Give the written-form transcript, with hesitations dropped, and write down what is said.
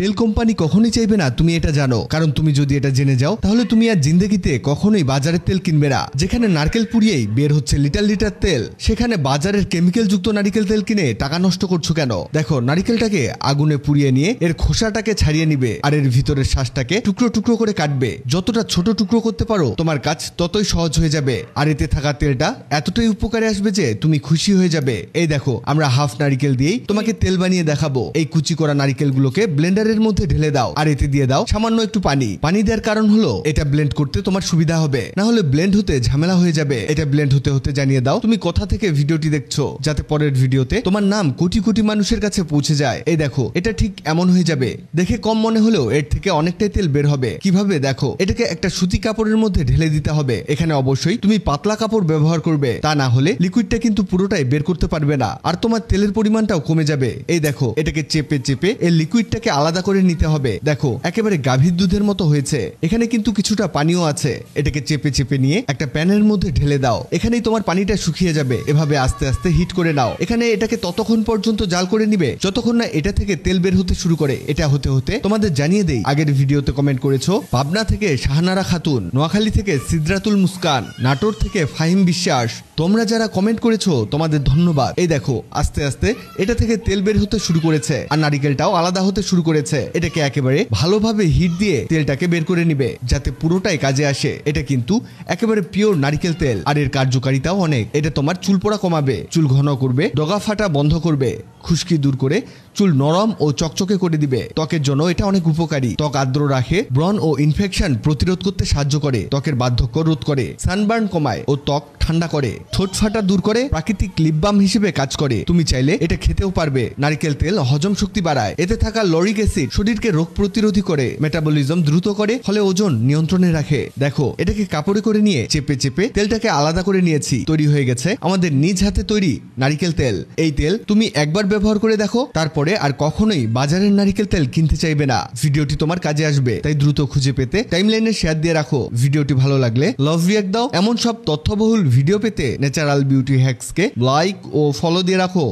তেল কোম্পানি কখনোই চাইবে না তুমি এটা জানো, কারণ তুমি যদি এটা জেনে যাও তাহলে তুমি আর জিন্দেগিতে কখনোই বাজারের তেল কিনবে না। যেখানে নারকেল পুড়িয়েই বের হচ্ছে লিটার লিটার তেল, সেখানে বাজারের কেমিক্যাল যুক্ত নারিকেল তেল কিনে টাকা নষ্ট করছো কেন? দেখো, নারিকেলটাকে আগুনে পুড়িয়ে নিয়ে এর খোসাটাকে ছাড়িয়ে নিবে আর এর ভিতরের শ্বাসটাকে টুকরো টুকরো করে কাটবে। যতটা ছোট টুকরো করতে পারো তোমার কাজ ততই সহজ হয়ে যাবে, আর এতে থাকা তেলটা এতটাই উপকারে আসবে যে তুমি খুশি হয়ে যাবে। এই দেখো, আমরা হাফ নারিকেল দিয়েই তোমাকে তেল বানিয়ে দেখাবো। এই কুচি করা নারিকেলগুলোকে ব্লেন্ডারের মধ্যে ঢেলে দাও আর এতে দিয়ে দাও সামান্য একটু পানি। পানি দেওয়ার কারণ হলো এটা ব্লেন্ড করতে তোমার সুবিধা হবে, না হলে ব্লেন্ড হতে ঝামেলা হয়ে যাবে। এটা ব্লেন্ড হতে হতে জানিয়ে দাও তুমি কোথা থেকে ভিডিওটি দেখছো, যাতে পরের ভিডিওতে তোমার নাম কোটি কোটি মানুষের কাছে পৌঁছে যায়। এই দেখো, এটা ঠিক এমন হয়ে যাবে। দেখে কম মনে হলেও এর থেকে অনেকটাই তেল বের হবে। কিভাবে? দেখো, এটাকে একটা সুতি কাপড়ের মধ্যে ঢেলে দিতে হবে। এখানে অবশ্যই তুমি পাতলা কাপড় ব্যবহার করবে, তা না হলে লিকুইডটা কিন্তু পুরোটাই বের করতে পারবে না আর তোমার তেলের পরিমাণটাও কমে যাবে। এই দেখো, এটাকে চেপে চেপে এর লিকুইডটাকে আলাদা করে নিতে হবে। দেখো, একেবারে গাভীর দুধের মতো হয়েছে। এখানে কিন্তু কিছুটা পানিও আছে। এটাকে চেপে চেপে নিয়ে একটা প্যানের মধ্যে ঢেলে দাও। এখানেই তোমার পানিটা শুকিয়ে যাবে। এভাবে আস্তে আস্তে হিট করে নাও। এখানে এটাকে ততক্ষণ পর্যন্ত জাল করে নিবে যতক্ষণ না এটা থেকে তেল বের হতে শুরু করে। এটা হতে হতে তোমাদের জানিয়ে দেই, আগের ভিডিওতে কমেন্ট করেছো পাবনা থেকে শাহানারা খাতুন, নোয়াখালী থেকে সিদ্রাতুল মুস্কান, নাটোর থেকে ফাহিম বিশ্বাস। তোমরা যারা কমেন্ট করেছো তোমাদের ধন্যবাদ। এই দেখো, আস্তে আস্তে এটা থেকে তেল বের হতে শুরু করেছে আর নারিকেলটাও আলাদা হতে শুরু করেছে। এটাকে একেবারে ভালোভাবে হিট দিয়ে তেলটাকে বের করে নিবে যাতে পুরোটাই কাজে আসে। এটা কিন্তু একেবারে পিওর নারিকেল তেল আর এর কার্যকারিতাও অনেক। এটা তোমার চুল পড়া কমাবে, চুল ঘন করবে, ডগা ফাটা বন্ধ করবে, খুশকি দূর করে চুল নরম ও চকচকে করে দিবে। ত্বকের জন্য এটা অনেক উপকারী। ত্বক আর্দ্র রাখে, ব্রণ ও ইনফেকশন প্রতিরোধ করতে সাহায্য করে, ত্বকের বার্ধক্য রোধ করে, সানবার্ন কমায় ও ত্বক ঠান্ডা করে, ঠোঁট ফাটা দূর করে, প্রাকৃতিক লিপ বাম হিসেবে কাজ করে। তুমি চাইলে এটা খেতেও পারবে। নারকেল তেল হজম শক্তি বাড়ায়। এতে থাকা লরিক অ্যাসিড শরীরকে রোগ প্রতিরোধী করে, মেটাবলিজম দ্রুত করে, ফলে ওজন নিয়ন্ত্রণে রাখে। দেখো, এটাকে কাপড়ে করে নিয়ে চেপে চেপে তেলটাকে আলাদা করে নিয়েছি। তৈরি হয়ে গেছে আমাদের নিজ হাতে তৈরি নারিকেল তেল। এই তেল তুমি একবার ব্যবহার করে দেখো, তারপরে আর কখনোই বাজারের নারিকেল তেল কিনতে চাইবে না। ভিডিওটি তোমার কাজে আসবে, তাই দ্রুত খুঁজে পেতে টাইমলাইনে শেয়ার দিয়ে রাখো। ভিডিওটি ভালো লাগলে লাভ রিঅ্যাক্ট দাও। এমন সব তথ্যবহুল ভিডিও পেতে ন্যাচারাল বিউটি হ্যাক্সকে লাইক ও ফলো দিয়ে রাখো।